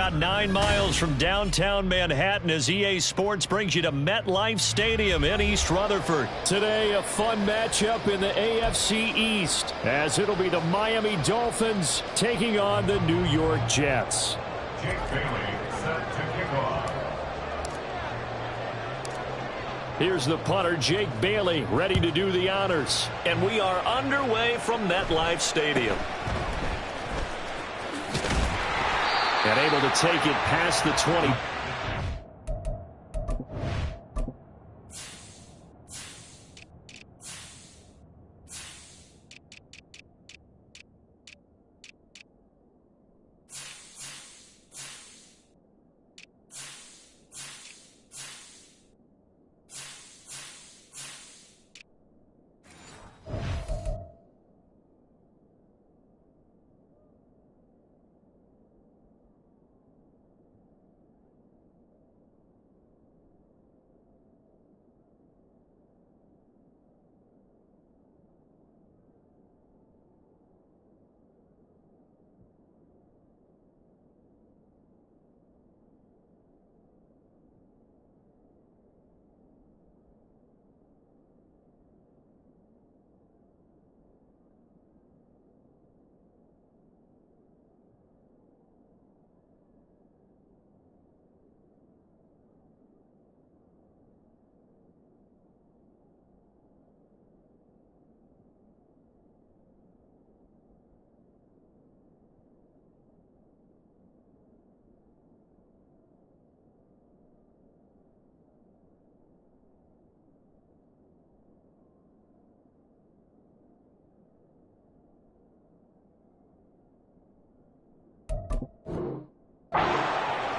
about 9 miles from downtown Manhattan as EA Sports brings you to MetLife Stadium in East Rutherford. Today, a fun matchup in the AFC East, as it'll be the Miami Dolphins taking on the New York Jets. Jake Bailey set to kick off. Here's the punter, Jake Bailey, ready to do the honors. And we are underway from MetLife Stadium. And able to take it past the 20.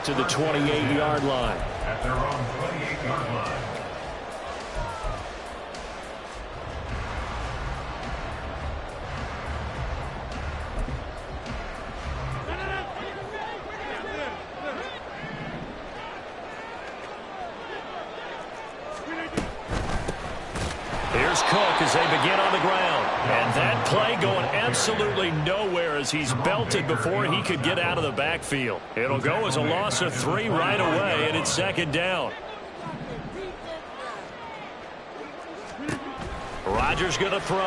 To the 28-yard line. At their own 28-yard line. Here's Cook as they begin on the ground. And that play going absolutely nowhere as he's belted before he could get out of the backfield. It'll go as a loss of 3 right away, and it's second down. Rodgers going to throw.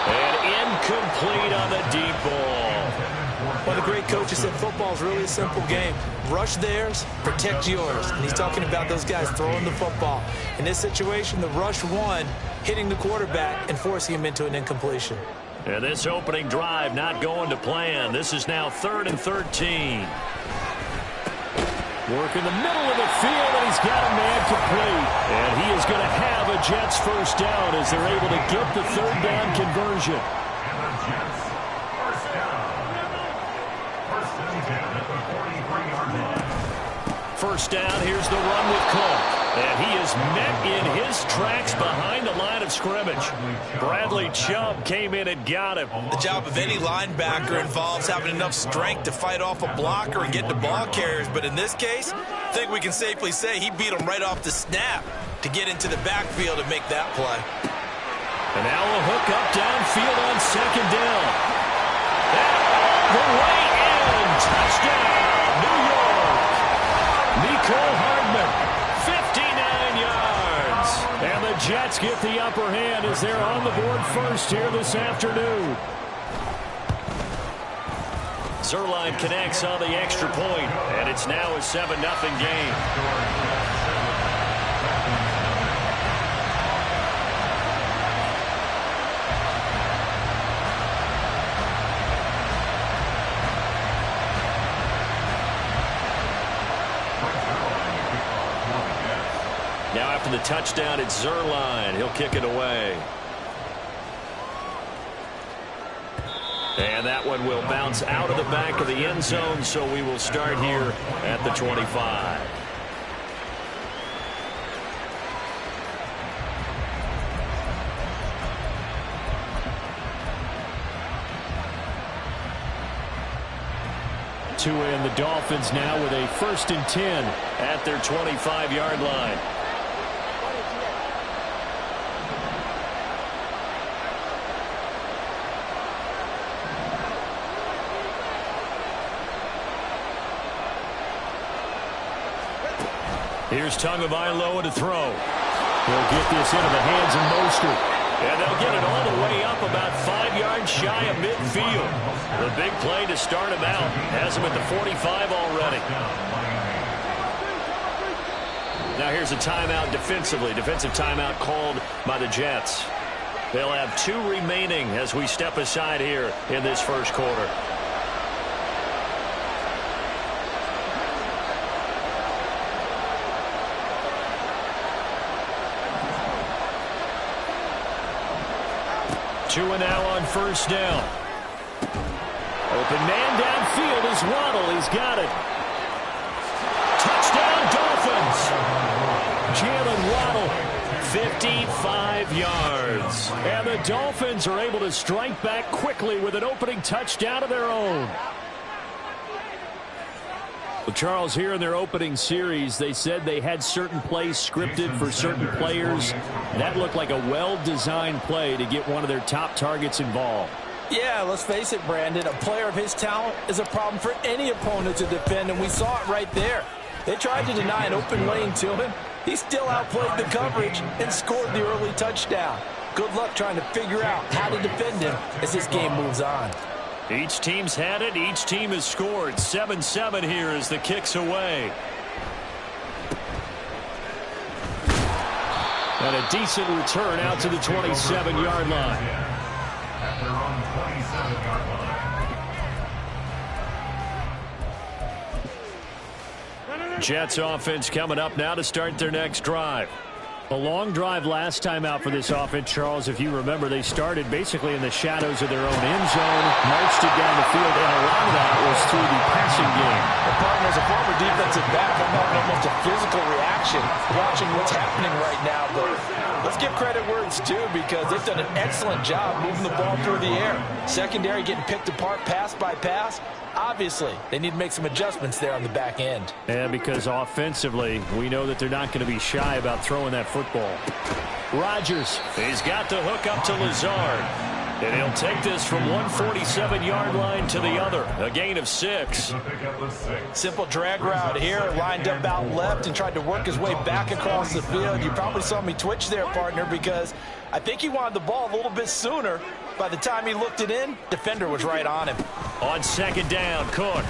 And incomplete on the deep ball. One of the great coaches said football is really a simple game. Rush theirs, protect yours. And he's talking about those guys throwing the football. In this situation, the rush won, hitting the quarterback and forcing him into an incompletion. And this opening drive not going to plan. This is now 3rd and 13. Work in the middle of the field, and he's got a man complete. And he is going to have a Jets first down as they're able to get the 3rd down conversion. And the Jets first down. First and 10 at the 43-yard line. First down, here's the run with Cook. And he is met in his tracks behind the line of scrimmage. Bradley Chubb came in and got him. The job of any linebacker involves having enough strength to fight off a blocker and get to ball carriers. But in this case, I think we can safely say he beat him right off the snap to get into the backfield and make that play. And now a hook up downfield on second down. And all the way in. Touchdown, New York. Nicole Hardman. 59 yards. And the Jets get the upper hand as they're on the board first here this afternoon. Zerline connects on the extra point, and it's now a 7-0 game. Now after the touchdown, it's Zerline. He'll kick it away. And that one will bounce out of the back of the end zone, so we will start here at the 25. And the Dolphins now with a 1st and 10 at their 25-yard line. Here's Tagovailoa to throw. He'll get this into the hands of Mostert. And they'll get it all the way up about 5 yards shy of midfield. The big play to start him out. Has him at the 45 already. Now here's a timeout defensively. Defensive timeout called by the Jets. They'll have 2 remaining as we step aside here in this first quarter. Two and now on first down. Open man downfield is Waddle. He's got it. Touchdown Dolphins. Jalen Waddle, 55 yards. And the Dolphins are able to strike back quickly with an opening touchdown of their own. Well, Charles, here in their opening series, they said they had certain plays scripted for certain players. That looked like a well-designed play to get one of their top targets involved. Yeah, let's face it, Brandon. A player of his talent is a problem for any opponent to defend, and we saw it right there. They tried to deny an open lane to him. He still outplayed the coverage and scored the early touchdown. Good luck trying to figure out how to defend him as this game moves on. Each team's had it. Each team has scored. 7-7 here as the kick's away. And a decent return out to the 27-yard line. At their own 27-yard line. Jets offense coming up now to start their next drive. A long drive last time out for this offense, Charles. If you remember, they started basically in the shadows of their own end zone, marched it down the field, and a lot of that was through the passing game. The partner, as a former defensive back, I'm having almost a physical reaction watching what's happening right now. But let's give credit where it's due because they've done an excellent job moving the ball through the air. Secondary getting picked apart pass by pass. Obviously, they need to make some adjustmts there on the back end. And because offensively, we know that they're not going to be shy about throwing that football. Rodgers, he's got the hook up to Lazard. And he'll take this from one 47-yard line to the other. A gain of 6. Simple drag route here. Lined up out left and tried to work his way back across the field. You probably saw me twitch there, partner, because I think he wanted the ball a little bit sooner. By the time he looked it in, defender was right on him. On second down, Cook.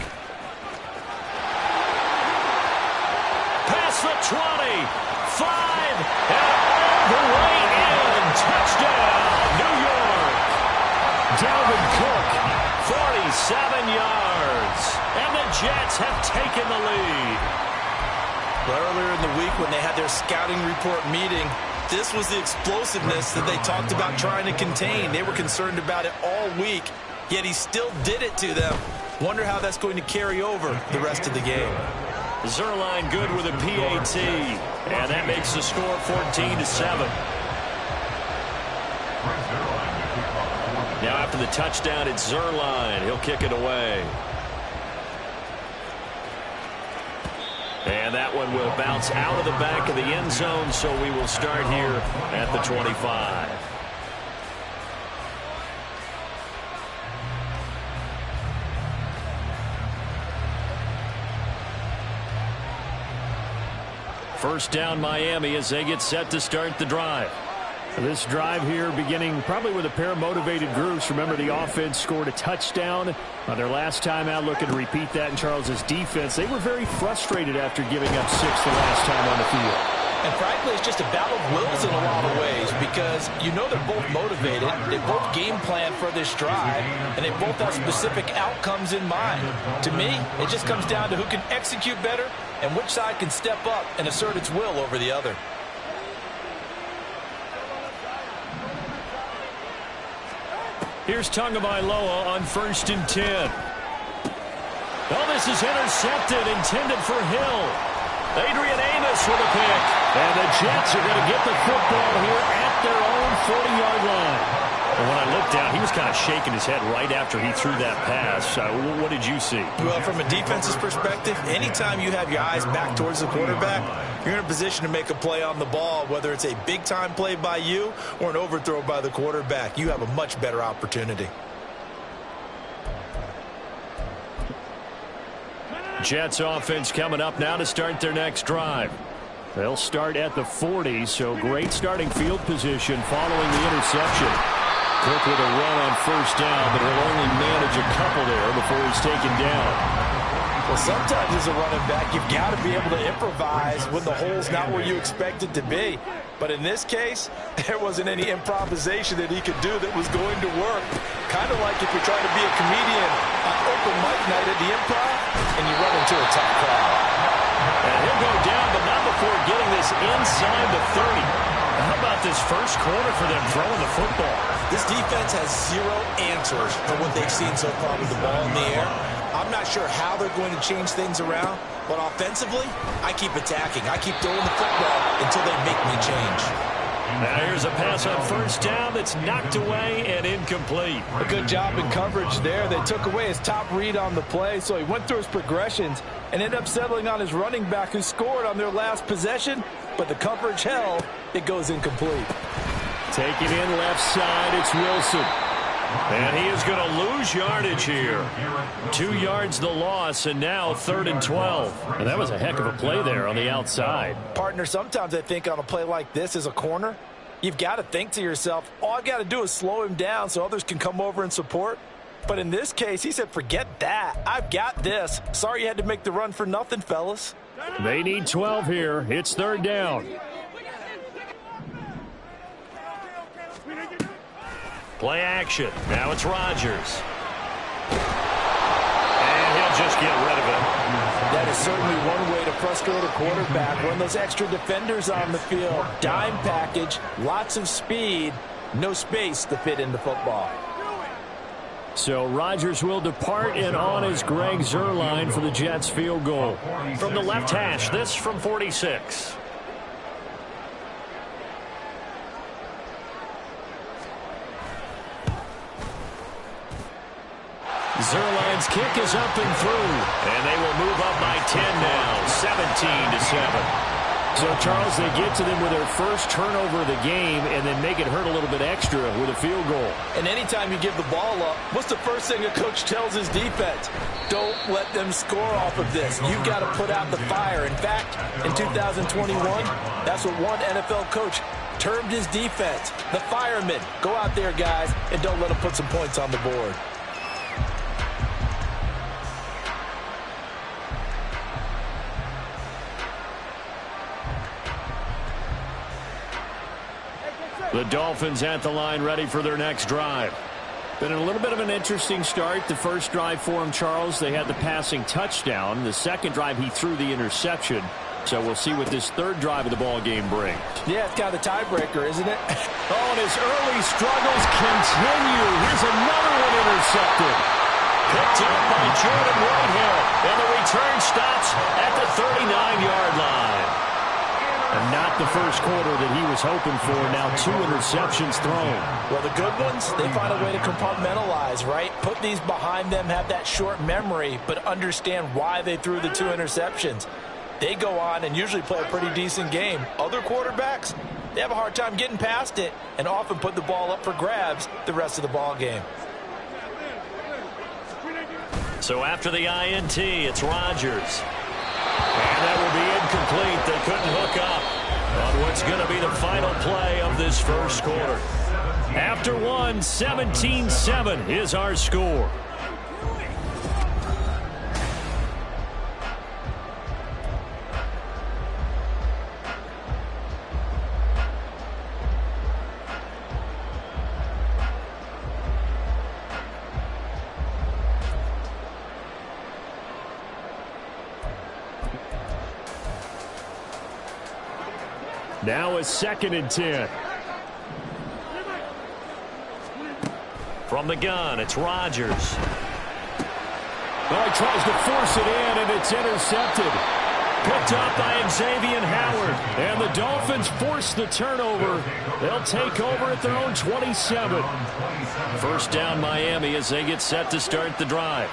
Past the 20. 5. And all the way in. Touchdown, New York. Dalvin Cook, 47 yards. And the Jets have taken the lead. Earlier in the week when they had their scouting report meeting, this was the explosiveness that they talked about trying to contain. They were concerned about it all week, yet he still did it to them. Wonder how that's going to carry over the rest of the game. Zerline good with a PAT, and that makes the score 14-7. Now after the touchdown, it's Zerline. He'll kick it away. And that one will bounce out of the back of the end zone, so we will start here at the 25. First down, Miami, as they get set to start the drive. This drive here beginning probably with a pair of motivated groups. Remember, the offense scored a touchdown on their last time out. Looking to repeat that in Charles's defense. They were very frustrated after giving up 6 the last time on the field. And frankly, it's just a battle of wills in a lot of ways because you know they're both motivated. They both game plan for this drive, and they both have specific outcomes in mind. To me, it just comes down to who can execute better and which side can step up and assert its will over the other. Here's Tagovailoa on 1st and 10. Oh, this is intercepted, intended for Hill. Adrian Amos with a pick. And the Jets are going to get the football here at their own 40-yard line. And when I looked down, he was kind of shaking his head right after he threw that pass. What did you see? Well, from a defense's perspective, anytime you have your eyes back towards the quarterback, you're in a position to make a play on the ball, whether it's a big-time play by you or an overthrow by the quarterback. You have a much better opportunity. Jets offense coming up now to start their next drive. They'll start at the 40, so great starting field position following the interception. Cook with a run on first down, but he'll only manage a couple there before he's taken down. Well, sometimes as a running back, you've got to be able to improvise when the hole's not where you expect it to be. But in this case, there wasn't any improvisation that he could do that was going to work. Kind of like if you're trying to be a comedian on open mic night at the Improv and you run into a tough crowd. And he'll go down, but not before getting this inside the 30. How about this first quarter for them throwing the football? This defense has zero answers for what they've seen so far with the ball in the air. I'm not sure how they're going to change things around, but offensively, I keep attacking. I keep throwing the football until they make me change. Now here's a pass on first down that's knocked away and incomplete. A good job in coverage there. They took away his top read on the play, so he went through his progressions and ended up settling on his running back who scored on their last possession, but the coverage held. It goes incomplete. Take it in left side. It's Wilson. And he is going to lose yardage here. 2 yards the loss, and now 3rd and 12. And that was a heck of a play there on the outside. Partner, sometimes I think on a play like this as a corner, you've got to think to yourself, all I've got to do is slow him down so others can come over and support. But in this case, he said, forget that. I've got this. Sorry you had to make the run for nothing, fellas. They need 12 here. It's 3rd down. Play action. Now it's Rodgers. And he'll just get rid of it. That is certainly one way to frustrate a quarterback. Run those extra defenders on the field. Dime package, lots of speed, no space to fit into football. So Rodgers will depart, and on is Greg Zuerlein for the Jets field goal. From the left hash, this from 46. Zuerlein's kick is up and through, and they will move up by 10 now, 17-7. So, Charles, they get to them with their first turnover of the game and then make it hurt a little bit extra with a field goal. And anytime you give the ball up, what's the first thing a coach tells his defense? Don't let them score off of this. You've got to put out the fire. In fact, in 2021, that's what one NFL coach termed his defense, the firemen. Go out there, guys, and don't let them put some points on the board. The Dolphins at the line, ready for their next drive. Been a little bit of an interesting start. The first drive for him, Charles, they had the passing touchdown. The second drive, he threw the interception. So we'll see what this third drive of the ball game brings. Yeah, it's kind of a tiebreaker, isn't it? Oh, and his early struggles continue. Here's another one intercepted. Picked up by Jordan Whitehead. And the return stops at the 39-yard line. And not the first quarter that he was hoping for. Now 2 interceptions thrown. Well, the good ones, they find a way to compartmentalize, right? Put these behind them, have that short memory, but understand why they threw the 2 interceptions. They go on and usually play a pretty decent game. Other quarterbacks, they have a hard time getting past it and often put the ball up for grabs the rest of the ball game. So after the INT, it's Rodgers. And that will be incomplete. They couldn't hook up on what's going to be the final play of this first quarter. After one, 17-7 is our score. Now a 2nd and 10. From the gun, it's Rodgers. Oh, he tries to force it in, and it's intercepted. Picked up by Xavier Howard. And the Dolphins force the turnover. They'll take over at their own 27. First down, Miami, as they get set to start the drive.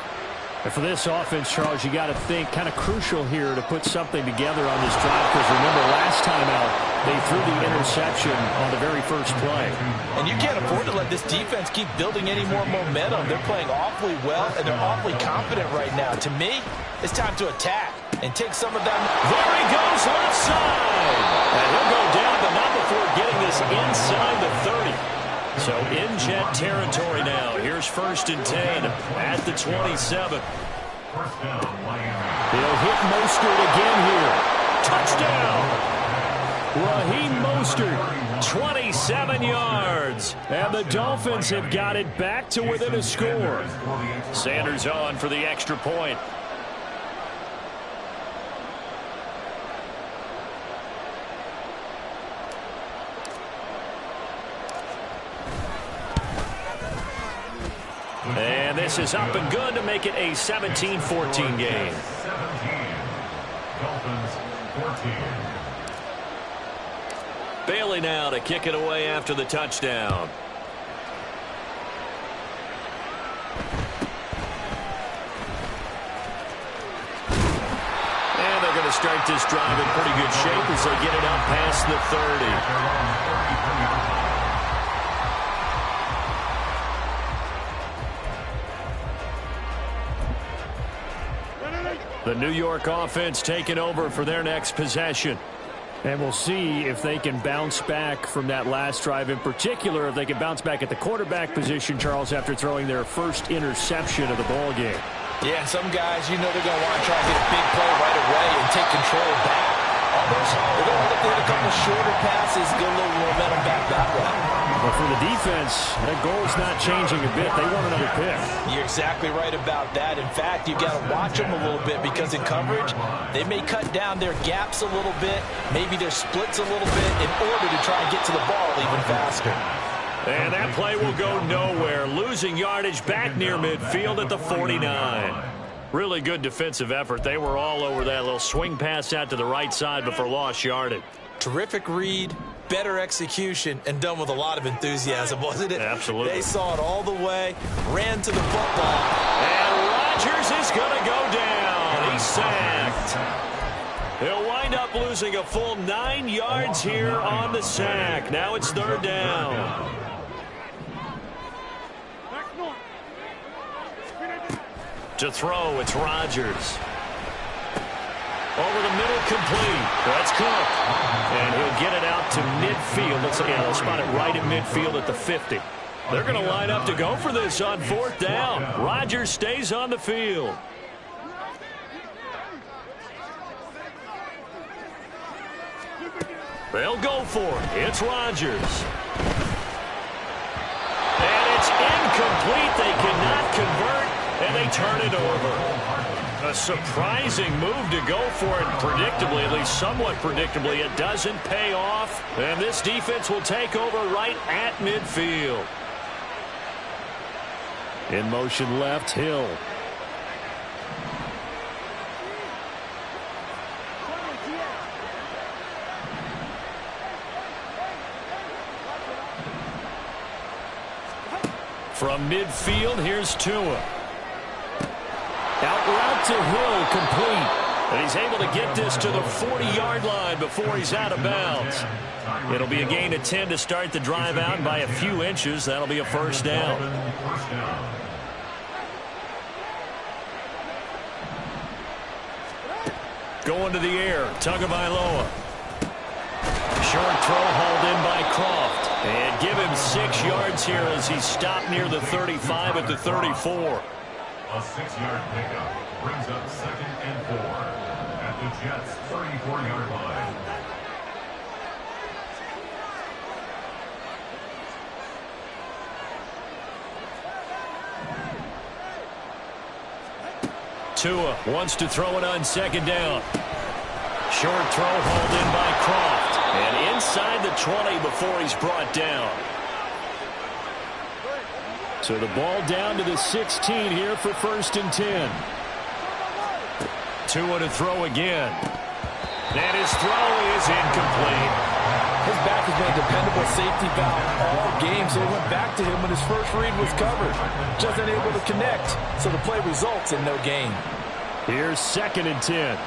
And for this offense, Charles, you got to think kind of crucial here to put something together on this drive, because remember last time out, they threw the interception on the very first play. And you can't afford to let this defense keep building any more momentum. They're playing awfully well, and they're awfully confident right now. To me, it's time to attack. and take some of that. There he goes, left side. And he'll go down, but not before getting this inside the 30. So in jet territory now. Here's 1st and 10 at the 27. He'll hit Mostert again here. Touchdown. Raheem Mostert, 27 yards. And the Dolphins have got it back to within a score. Sanders on for the extra point. And this is up and good to make it a 17-14 game. 17. Dolphins 14. Bailey now to kick it away after the touchdown. And they're going to start this drive in pretty good shape as they get it up past the 30. The New York offense taking over for their next possession. And we'll see if they can bounce back from that last drive, in particular if they can bounce back at the quarterback position, Charles, after throwing their first interception of the ball game. Yeah, some guys, you know they're going to want to try to get a big play right away and take control back. Others, they're going to look at a couple shorter passes, get a little momentum back that way. But for the defense, that goal's not changing a bit. They want another pick. You're exactly right about that. In fact, you've got to watch them a little bit because in coverage, they may cut down their gaps a little bit, maybe their splits a little bit in order to try and get to the ball even faster. And that play will go nowhere. Losing yardage back near midfield at the 49. Really good defensive effort. They were all over that little swing pass out to the right side before lost yardage. Terrific read, better execution, and done with a lot of enthusiasm, wasn't it? Absolutely. They saw it all the way, ran to the football. And Rodgers is going to go down. He's sacked. He'll wind up losing a full 9 yards here on the sack. Now it's 3rd down. To throw, it's Rodgers. Over the middle, complete. That's Cook. And he'll get it out to midfield. They'll spot it right at midfield at the 50. They're going to line up to go for this on 4th down. Rodgers stays on the field. They'll go for it. It's Rodgers. And it's incomplete. They cannot convert, and they turn it over. A surprising move to go for it predictably, at least somewhat predictably. It doesn't pay off, and this defense will take over right at midfield. In motion left, Hill. From midfield, here's Tua. Out route to Hill, complete. And he's able to get this to the 40-yard line before he's out of bounds. It'll be a gain of 10 to start the drive out by a few inches. That'll be a 1st down. Going to the air, Tagovailoa. Short throw hauled in by Croft. And give him 6 yards here as he stopped near the 35 at the 34. A 6-yard pickup brings up 2nd and 4 at the Jets' 34-yard line. Tua wants to throw it on 2nd down. Short throw hauled in by Croft. And inside the 20 before he's brought down. So the ball down to the 16 here for 1st and 10. Tua to throw again. And his throw is incomplete. His back has been a dependable safety valve all game, so he went back to him when his first read was covered. Just unable to connect, so the play results in no gain. Here's 2nd and 10.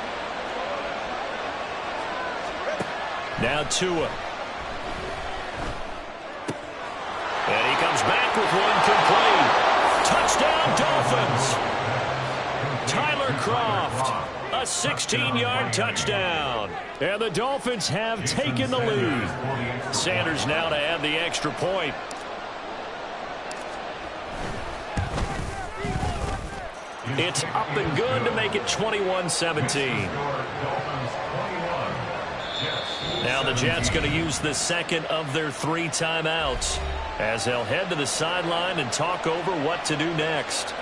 Now Tua. And he comes back with one complete. Touchdown, Dolphins. Tyler Croft, a 16-yard touchdown. And the Dolphins have taken the lead. Sanders now to add the extra point. It's up and good to make it 21-17. Now the Jets going to use the second of their 3 timeouts as they'll head to the sideline and talk over what to do next.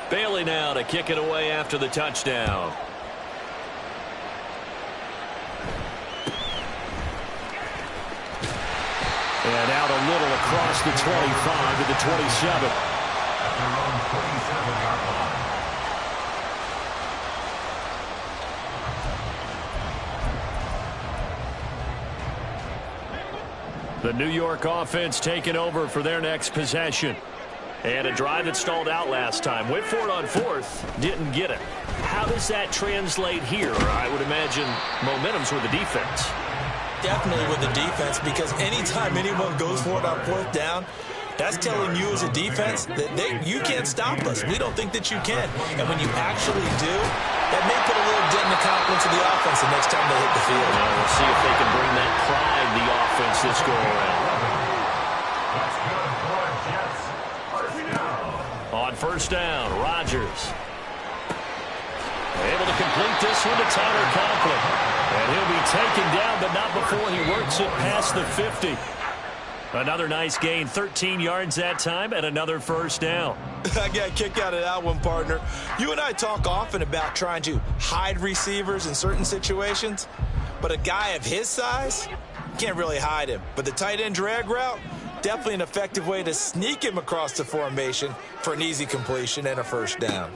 Bailey now to kick it away after the touchdown. And out a little across the 25 to the 27. The New York offense taking over for their next possession. And a drive that stalled out last time. Went for it on 4th. Didn't get it. How does that translate here? I would imagine momentum's with the defense. Definitely with the defense, because anytime anyone goes for it on 4th down, that's telling you as a defense that you can't stop us. We don't think that you can. And when you actually do, that may put a little dent in the confidence of the offense the next time they hit the field. Now we'll see if they can bring that pride the offense this go around. On 1st down, Rodgers. Able to complete this one to Tyler Conklin. And he'll be taken down, but not before he works it past the 50. Another nice gain, 13 yards that time, and another 1st down. I got a kick out of that one, partner. You and I talk often about trying to hide receivers in certain situations, but a guy of his size, can't really hide him. But the tight end drag route, definitely an effective way to sneak him across the formation for an easy completion and a 1st down.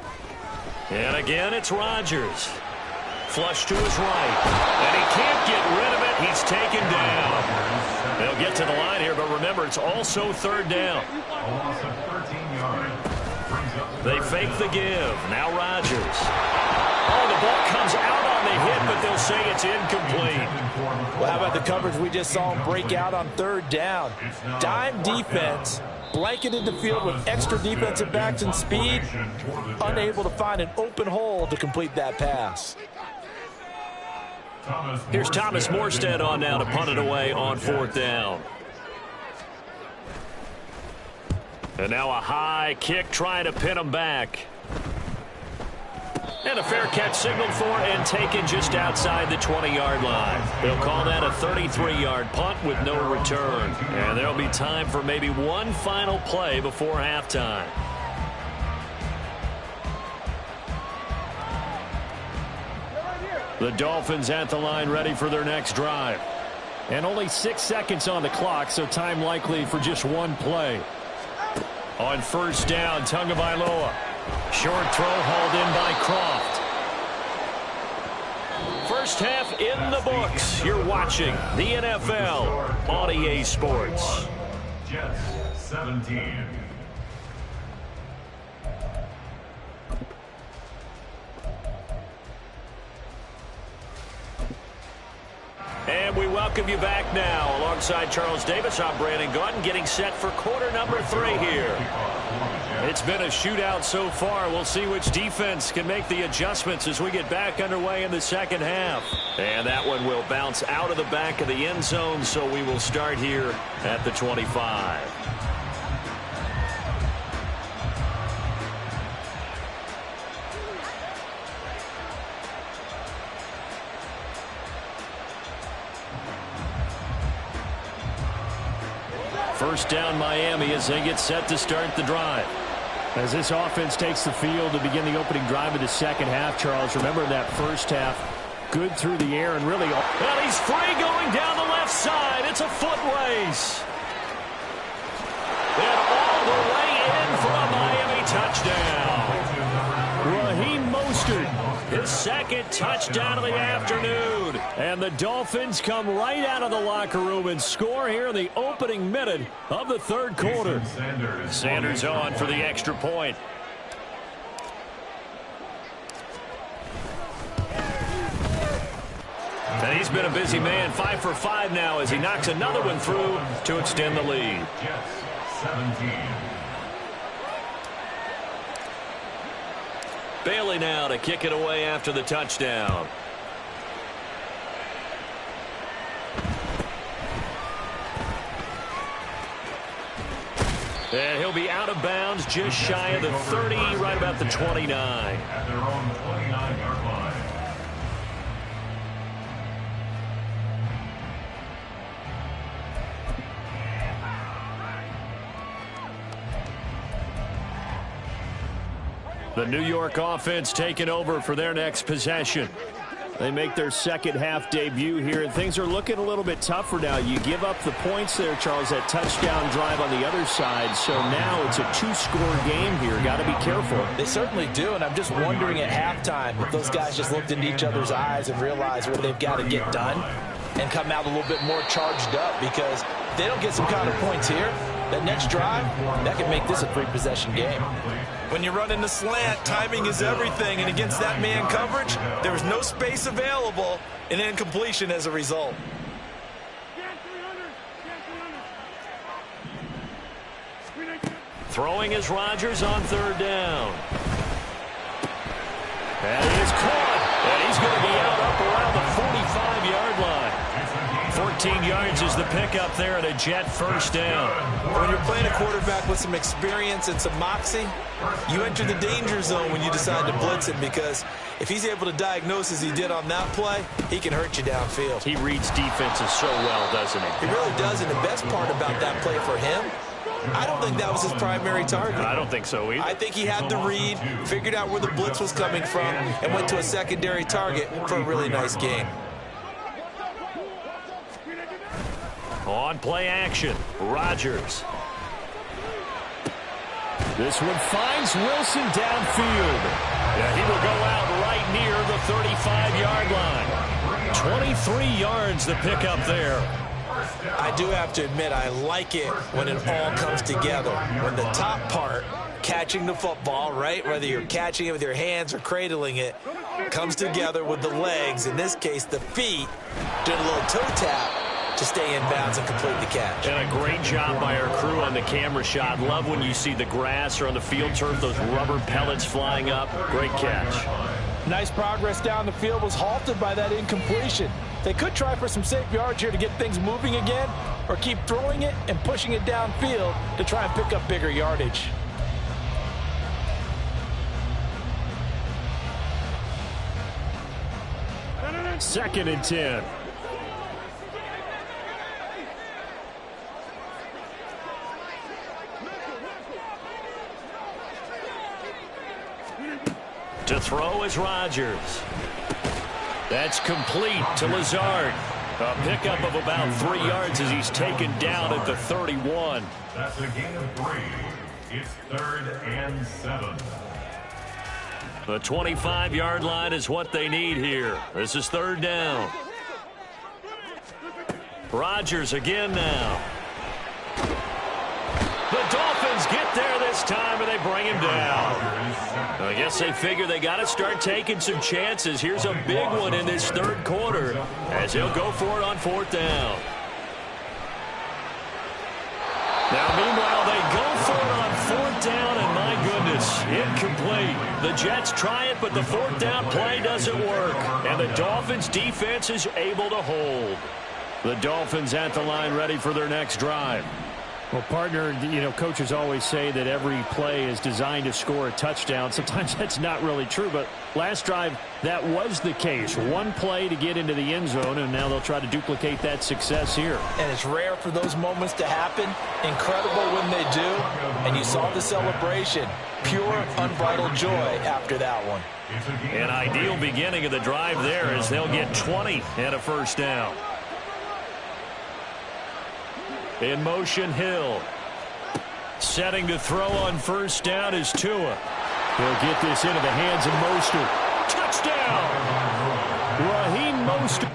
And again, it's Rodgers. Flush to his right. And he can't get rid of it. He's taken down. They'll get to the line here, but remember, it's also 3rd down. They fake the give. Now Rodgers. Oh, the ball comes out on the hit, but they'll say it's incomplete. Well, how about the coverage we just saw him break out on 3rd down? Dime defense, blanketed the field with extra defensive backs and speed, unable to find an open hole to complete that pass. Here's Thomas Morstead on now to punt it away on 4th down. And now a high kick trying to pin him back. And a fair catch signaled for and taken just outside the 20-yard line. They'll call that a 33-yard punt with no return. And there'll be time for maybe one final play before halftime. The Dolphins at the line ready for their next drive. And only 6 seconds on the clock, so time likely for just one play. On 1st down, Tagovailoa. Short throw hauled in by Croft. First half in the books. You're watching the NFL on EA Sports. Jets 17. And we welcome you back now. Alongside Charles Davis, I'm Brandon Gaudin, getting set for quarter number 3 here. It's been a shootout so far. We'll see which defense can make the adjustments as we get back underway in the second half. And that one will bounce out of the back of the end zone, so we will start here at the 25. First down Miami as they get set to start the drive. As this offense takes the field to begin the opening drive of the second half, Charles, remember that first half, good through the air and really... Well, he's free going down the left side. It's a foot race. And all the way in for a Miami touchdown. Raheem Mostert, his second touchdown of the afternoon. And the Dolphins come right out of the locker room and score here in the opening minute of the third quarter. Sanders on for the extra point. He's been a busy man, 5 for 5 now as he knocks another one through to extend the lead. Jets, 17. Bailey now to kick it away after the touchdown. And he'll be out of bounds just shy of the 30, right about the 29. At their own 29-yard line. The New York offense taking over for their next possession. They make their second half debut here, and things are looking a little bit tougher now. You give up the points there, Charles, that touchdown drive on the other side. So now it's a 2-score game here. Got to be careful. They certainly do, and I'm just wondering at halftime if those guys just looked into each other's eyes and realized what they've got to get done and come out a little bit more charged up, because if they don't get some kind of points here, that next drive, that could make this a 3-possession game. When you're running the slant, timing is everything, and against that man coverage, there was no space available, and incompletion as a result. Throwing is Rodgers on 3rd down. And he is caught, and he's going to be out up around the 45-yard line. 14 yards is the pickup there at a Jet first down. When you're playing a quarterback with some experience and some moxie, you enter the danger zone when you decide to blitz him, because if he's able to diagnose as he did on that play, he can hurt you downfield. He reads defenses so well, doesn't he? He really does, and the best part about that play for him, I don't think that was his primary target. I don't think so either. I think he had the read, figured out where the blitz was coming from, and went to a secondary target for a really nice game. On play action, Rodgers. This one finds Wilson downfield. Yeah, he will go out right near the 35-yard line. 23 yards the pickup there. I do have to admit, I like it when it all comes together. When the top part, catching the football, right, whether you're catching it with your hands or cradling it, comes together with the legs, in this case the feet, doing a little toe tap to stay in bounds and complete the catch. And a great job by our crew on the camera shot. Love when you see the grass or on the field turf, those rubber pellets flying up. Great catch. Nice progress down the field, was halted by that incompletion. They could try for some safe yards here to get things moving again, or keep throwing it and pushing it downfield to try and pick up bigger yardage. Second and 10. To throw is Rodgers. That's complete to Lazard. A pickup of about 3 yards as he's taken down at the 31. That's a gain of 3. It's 3rd and 7. The 25-yard line is what they need here. This is 3rd down. Rodgers again now. The Dolphins get there this time, and they bring him down. I guess they figure they got to start taking some chances. Here's a big one in this 3rd quarter as he'll go for it on 4th down. Now, meanwhile, they go for it on 4th down, and my goodness, incomplete. The Jets try it, but the 4th down play doesn't work, and the Dolphins' defense is able to hold. The Dolphins at the line ready for their next drive. Well, partner, you know, coaches always say that every play is designed to score a touchdown. Sometimes that's not really true, but last drive, that was the case. One play to get into the end zone, and now they'll try to duplicate that success here. And it's rare for those moments to happen. Incredible when they do. And you saw the celebration. Pure, unbridled joy after that one. An ideal beginning of the drive there as they'll get 20 and a 1st down. In motion, Hill. Setting to throw on 1st down is Tua. He'll get this into the hands of Mostert. Touchdown! Raheem Mostert.